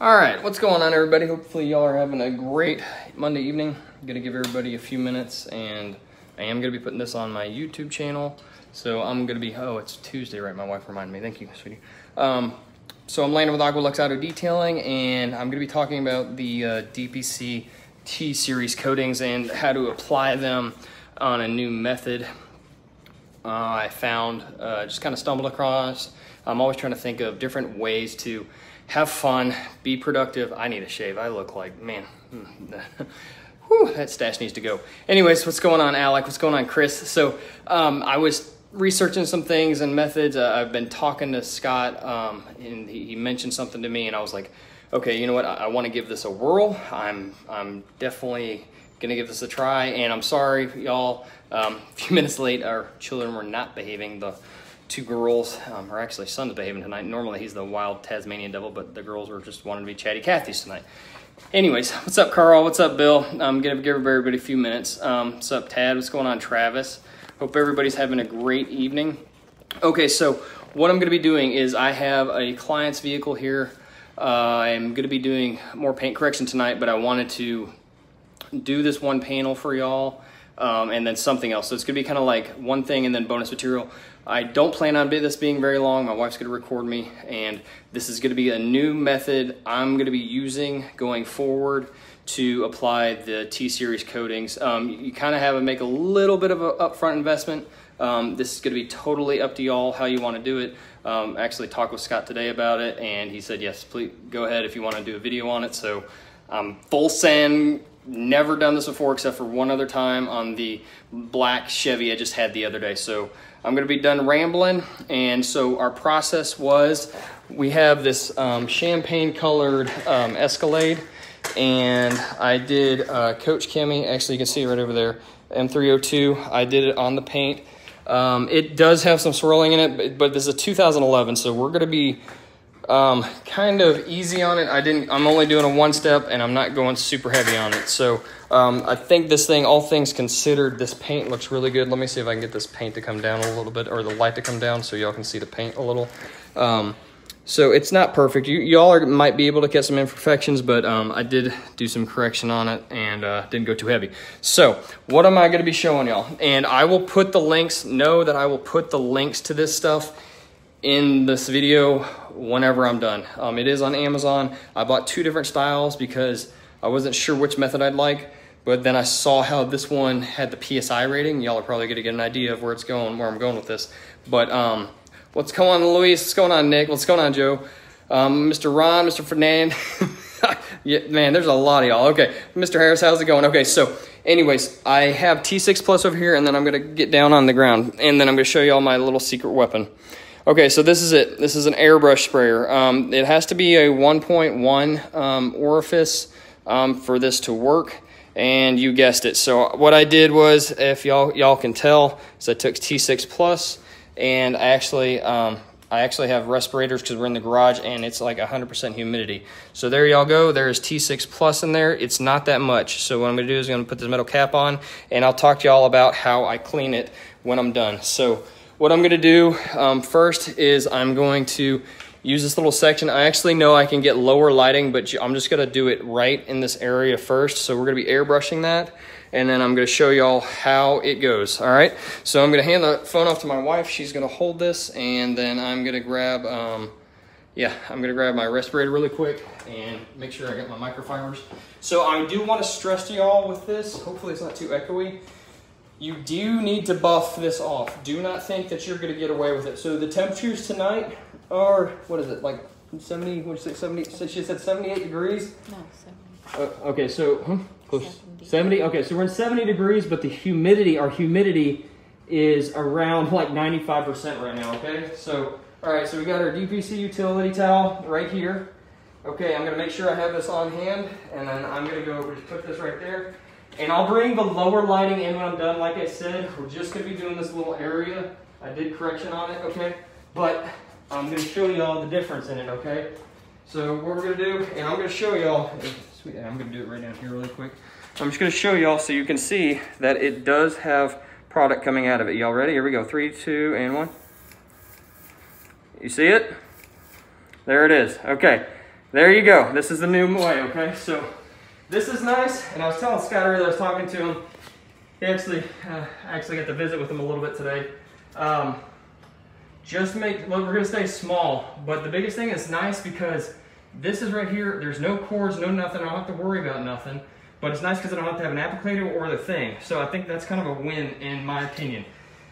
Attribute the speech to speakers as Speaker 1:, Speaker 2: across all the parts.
Speaker 1: All right, what's going on, everybody? Hopefully y'all are having a great Monday evening. I'm gonna give everybody a few minutes, and I am gonna be putting this on my YouTube channel. So I'm gonna be, oh, it's Tuesday, right? My wife reminded me. Thank you, sweetie. So I'm Landon with Aqualux Auto Detailing, and I'm gonna be talking about the DPC T6 coatings and how to apply them on a new method I found, just kind of stumbled across. I'm always trying to think of different ways to have fun, be productive. I need a shave. I look like, man, whew, that stash needs to go. Anyways, what's going on, Alec? What's going on, Chris? So I was researching some things and methods. I've been talking to Scott, and he mentioned something to me, and I was like, okay, you know what? I want to give this a whirl. I'm definitely gonna give this a try, and I'm sorry, y'all. A few minutes late, our children were not behaving. The two girls, or actually son's behaving tonight. Normally he's the wild Tasmanian devil, but the girls were just wanting to be chatty Cathy's tonight. Anyways, what's up, Carl? What's up, Bill? I'm gonna give everybody a few minutes. What's up, Tad? What's going on, Travis? Hope everybody's having a great evening. Okay, so what I'm gonna be doing is I have a client's vehicle here. I'm gonna be doing more paint correction tonight, but I wanted to do this one panel for y'all, and then something else. So it's gonna be kind of like one thing and then bonus material. I don't plan on this being very long. My wife's gonna record me, and this is gonna be a new method I'm gonna be using going forward to apply the T-Series coatings. You kind of have to make a little bit of an upfront investment. This is gonna be totally up to y'all how you wanna do it. Actually talked with Scott today about it, and he said, yes, please go ahead if you wanna do a video on it. So full send. Never done this before except for one other time on the black Chevy I just had the other day. So I'm gonna be done rambling. And so our process was, we have this champagne colored Escalade, and I did Coach Kimmy, actually you can see it right over there, M302. I did it on the paint. It does have some swirling in it, but this is a 2011, so we're gonna be kind of easy on it. I'm only doing a one step, and I'm not going super heavy on it. So I think this thing, all things considered, this paint looks really good. Let me see if I can get this paint to come down a little bit, or the light to come down, so y'all can see the paint a little. So it's not perfect. Y'all might be able to get some imperfections, but I did do some correction on it, and didn't go too heavy. So what am I going to be showing y'all? And I will put the links, know that I will put the links to this stuff in this video whenever I'm done. It is on Amazon. I bought two different styles because I wasn't sure which method I'd like, but then I saw how this one had the PSI rating. Y'all are probably gonna get an idea of where it's going, where I'm going with this. But what's going on, Luis? What's going on, Nick? What's going on, Joe? Mr. Ron, Mr. Fernand. Yeah, man, there's a lot of y'all. Okay, Mr. Harris, how's it going? Okay, so anyways, I have T6 Plus over here, and then I'm gonna get down on the ground, and then I'm gonna show y'all my little secret weapon. Okay, so this is it. This is an airbrush sprayer. It has to be a 1.1 orifice for this to work, and you guessed it. So what I did was, if y'all can tell, is I took T6 Plus, and I actually have respirators because we're in the garage, and it's like 100% humidity. So there y'all go. There's T6 Plus in there. It's not that much. So what I'm gonna do is I'm gonna put this metal cap on, and I'll talk to y'all about how I clean it when I'm done. So what I'm gonna do first is I'm going to use this little section. I actually know I can get lower lighting, but I'm just gonna do it right in this area first. So we're gonna be airbrushing that, and then I'm gonna show y'all how it goes, all right? So I'm gonna hand the phone off to my wife. She's gonna hold this, and then I'm gonna grab, I'm gonna grab my respirator really quick and make sure I got my microfibers. So I do wanna stress to y'all with this, hopefully it's not too echoey, you do need to buff this off. Do not think that you're gonna get away with it. So the temperatures tonight are, what is it, like 70, what'd you say, 70, so she said 78 degrees?
Speaker 2: No, 70.
Speaker 1: Okay, so, close, 70? Okay, so we're in 70 degrees, but the humidity, our humidity is around like 95% right now, okay? So, all right, so we got our DPC utility towel right here. Okay, I'm gonna make sure I have this on hand, and then I'm gonna go over to put this right there. And I'll bring the lower lighting in when I'm done. Like I said, we're just gonna be doing this little area. I did correction on it, okay? But I'm gonna show y'all the difference in it, okay? So what we're gonna do, and I'm gonna show y'all, sweet, I'm gonna do it right down here really quick. I'm just gonna show y'all so you can see that it does have product coming out of it. Y'all ready? Here we go, 3, 2, and 1. You see it? There it is, okay. there you go. This is the new way, okay? So this is nice, and I was telling Scott earlier, I was talking to him. He actually got to visit with him a little bit today. We're gonna stay small, but the biggest thing is nice because this is right here, there's no cords, no nothing, I don't have to worry about nothing, but it's nice because I don't have to have an applicator or the thing. So I think that's kind of a win in my opinion.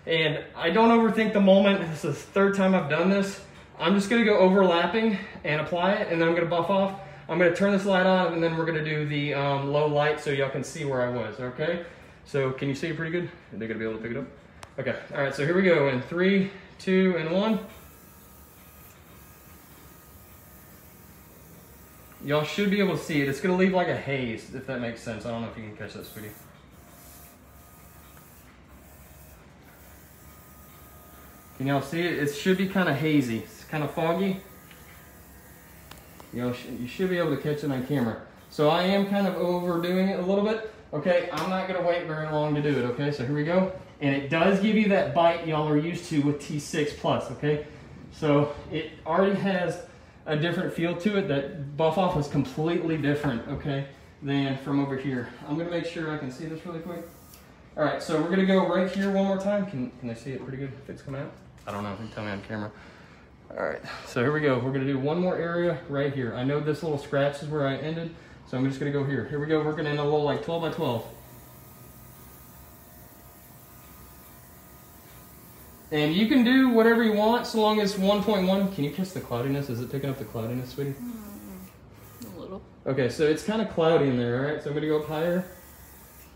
Speaker 1: And I don't overthink the moment. This is the 3rd time I've done this. I'm just gonna go overlapping and apply it, and then I'm gonna buff off. I'm gonna turn this light on, and then we're gonna do the low light so y'all can see where I was, okay? So can you see it pretty good? Are they gonna be able to pick it up? Okay, all right, so here we go in 3, 2, and 1. Y'all should be able to see it. It's gonna leave like a haze, if that makes sense. I don't know if you can catch that, sweetie. Can y'all see it? It should be kind of hazy. It's kind of foggy. You should be able to catch it on camera. So I am kind of overdoing it a little bit. Okay, I'm not gonna wait very long to do it, okay? So here we go. And it does give you that bite y'all are used to with T6 Plus, okay? So it already has a different feel to it. That buff off is completely different, okay, than from over here. I'm gonna make sure I can see this really quick. All right, so we're gonna go right here one more time. Can they see it pretty good if it's coming out? I don't know, you can tell me on camera. All right, so here we go. We're gonna do one more area right here. I know this little scratch is where I ended, so I'm just gonna go here. Here we go, we're gonna end a little like 12 by 12. And you can do whatever you want so long as 1.1. Can you catch the cloudiness? Is it picking up the cloudiness, sweetie?
Speaker 2: A little.
Speaker 1: Okay, so it's kind of cloudy in there, all right? So I'm gonna go up higher.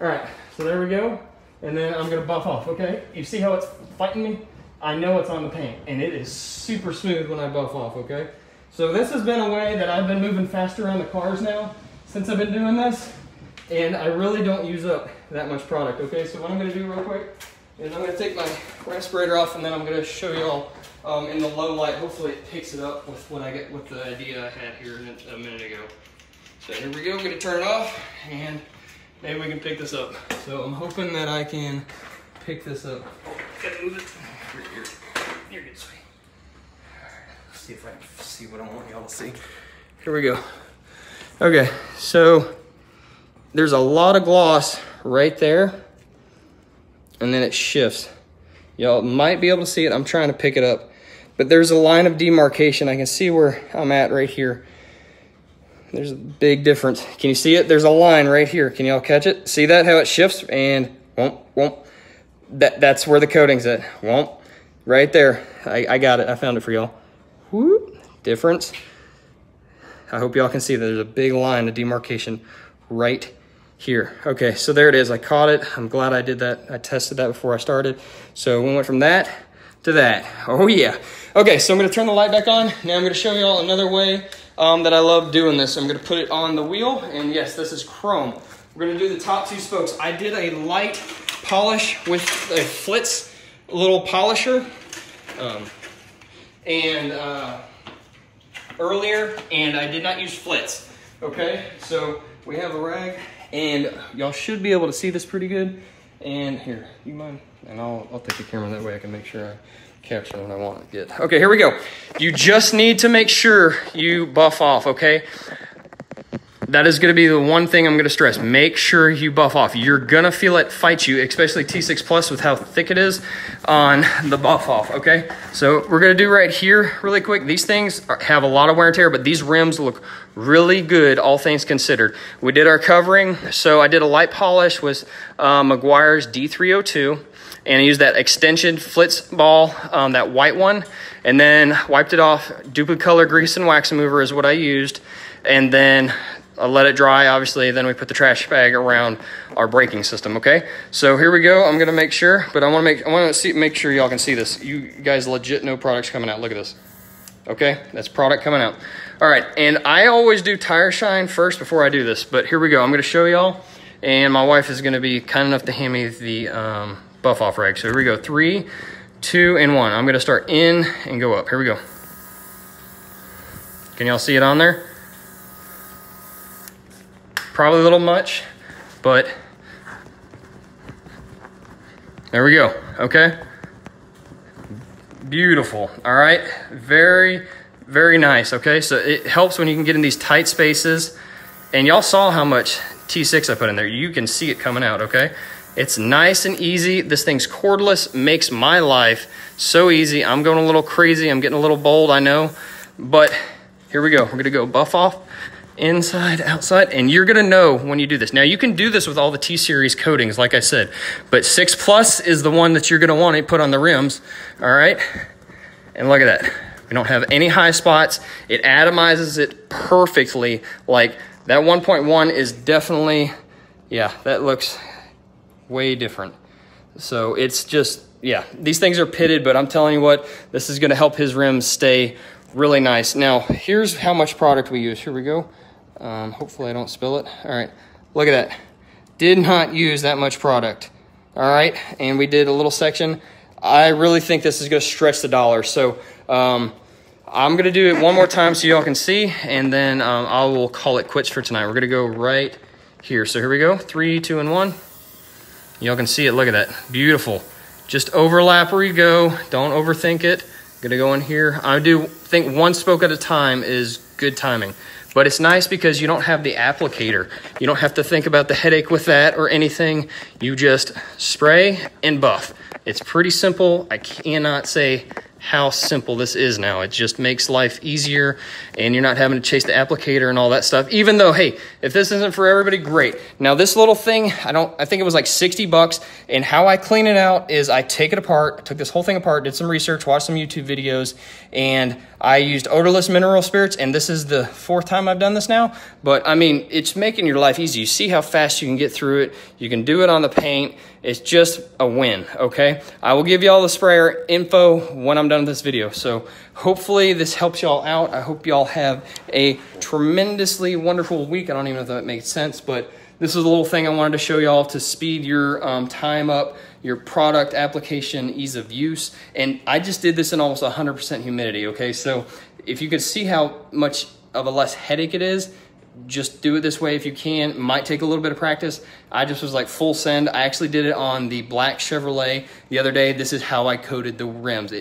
Speaker 1: All right, so there we go. And then I'm gonna buff off, okay? You see how it's fighting me? I know it's on the paint, and it is super smooth when I buff off, okay? So this has been a way that I've been moving faster on the cars now since I've been doing this, and I really don't use up that much product, okay? So what I'm gonna do real quick is I'm gonna take my respirator off, and then I'm gonna show y'all in the low light. Hopefully it picks it up with what I get with the idea I had here a minute ago. So here we go, I'm gonna turn it off, and maybe we can pick this up. So I'm hoping that I can pick this up. Oh, gotta move it. You're good, sweetie. All right, let's see if I can see what I want y'all to see. Here we go. Okay, so there's a lot of gloss right there, and then it shifts. Y'all might be able to see it. I'm trying to pick it up, but there's a line of demarcation. I can see where I'm at right here. There's a big difference. Can you see it? There's a line right here. Can y'all catch it? See that, how it shifts and won't. That's where the coating's at. Won't. Right there. I got it. I found it for y'all. Whoop. Difference. I hope y'all can see that there's a big line of demarcation right here. Okay, so there it is. I caught it. I'm glad I did that. I tested that before I started. So we went from that to that. Oh yeah. Okay, so I'm gonna turn the light back on. Now I'm gonna show y'all another way that I love doing this. I'm gonna put it on the wheel, and yes, this is chrome. We're gonna do the top 2 spokes. I did a light polish with a Flitz little polisher earlier, and I did not use Flitz. Okay, so we have a rag, and y'all should be able to see this pretty good. And here, you mind? And I'll take the camera, that way I can make sure I capture what I want to get. Okay, here we go. You just need to make sure you buff off, okay? That is going to be the one thing I'm going to stress. Make sure you buff off. You're going to feel it fight you, especially T6 Plus with how thick it is on the buff off, okay? So we're going to do right here really quick. These things have a lot of wear and tear, but these rims look really good, all things considered. We did our covering. So I did a light polish with Meguiar's D302, and I used that extension Flitz ball, that white one, and then wiped it off. Duplicolor grease and wax remover is what I used, and then I let it dry, obviously, then we put the trash bag around our braking system, okay? So here we go. I'm gonna make sure, but I wanna make sure y'all can see this. You guys legit know products coming out. Look at this, okay? That's product coming out. All right, and I always do tire shine first before I do this, but here we go. I'm gonna show y'all, and my wife is gonna be kind enough to hand me the buff off rag. So here we go, 3, 2, and 1. I'm gonna start in and go up. Here we go. Can y'all see it on there? Probably a little much, but there we go, okay? Beautiful, all right? Very, Very nice, okay? So it helps when you can get in these tight spaces. And y'all saw how much T6 I put in there. You can see it coming out, okay? It's nice and easy. This thing's cordless, makes my life so easy. I'm going a little crazy. I'm getting a little bold, I know. But here we go. We're gonna go buff off, inside, outside, and you're gonna know when you do this. Now you can do this with all the T-Series coatings, like I said, but 6 Plus is the one that you're gonna want to put on the rims, all right? And look at that. We don't have any high spots. It atomizes it perfectly. Like that 1.1 is definitely, yeah, that looks way different. So it's just, yeah, these things are pitted, but I'm telling you what, this is gonna help his rims stay really nice. Now, here's how much product we use. Here we go. Hopefully I don't spill it. All right, look at that. Did not use that much product. All right, and we did a little section. I really think this is gonna stretch the dollar. So I'm gonna do it one more time so y'all can see, and then I will call it quits for tonight. We're gonna go right here. So here we go, 3, 2, and 1. Y'all can see it, look at that, beautiful. Just overlap where you go, don't overthink it. Gonna go in here. I do think 1 spoke at a time is good timing, but it's nice because you don't have the applicator. You don't have to think about the headache with that or anything. You just spray and buff. It's pretty simple. I cannot say how simple this is now. It just makes life easier, and you're not having to chase the applicator and all that stuff. Even though, hey, if this isn't for everybody, great. Now this little thing, I think it was like 60 bucks, and how I clean it out is I take it apart, I took this whole thing apart, did some research, watched some YouTube videos, and I used odorless mineral spirits, and this is the 4th time I've done this now, but I mean, it's making your life easy. You see how fast you can get through it. You can do it on the paint. It's just a win, okay? I will give you all the sprayer info when I'm done with this video. So hopefully this helps y'all out. I hope y'all have a tremendously wonderful week. I don't even know if that makes sense, but this is a little thing I wanted to show y'all to speed your time up, your product application, ease of use. And I just did this in almost 100% humidity, okay? So if you could see how much of a less headache it is, just do it this way if you can. It might take a little bit of practice. I just was like full send. I actually did it on the black Chevrolet the other day. This is how I coated the rims.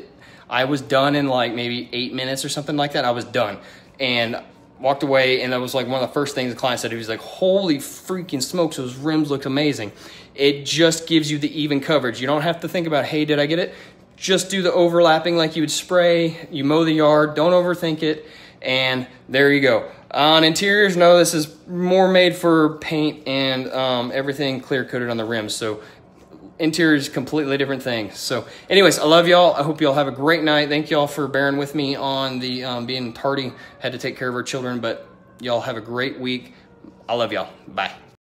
Speaker 1: I was done in like maybe 8 minutes or something like that. I was done and walked away, and that was like one of the first things the client said. He was like, holy freaking smokes, those rims look amazing. It just gives you the even coverage. You don't have to think about, hey, did I get it? Just do the overlapping like you would spray. You mow the yard, don't overthink it, and there you go. On interiors, no, this is more made for paint and everything clear coated on the rims. So interior is completely different thing. So anyways, I love y'all. I hope y'all have a great night. Thank y'all for bearing with me on the being tardy. Had to take care of our children, but y'all have a great week. I love y'all. Bye.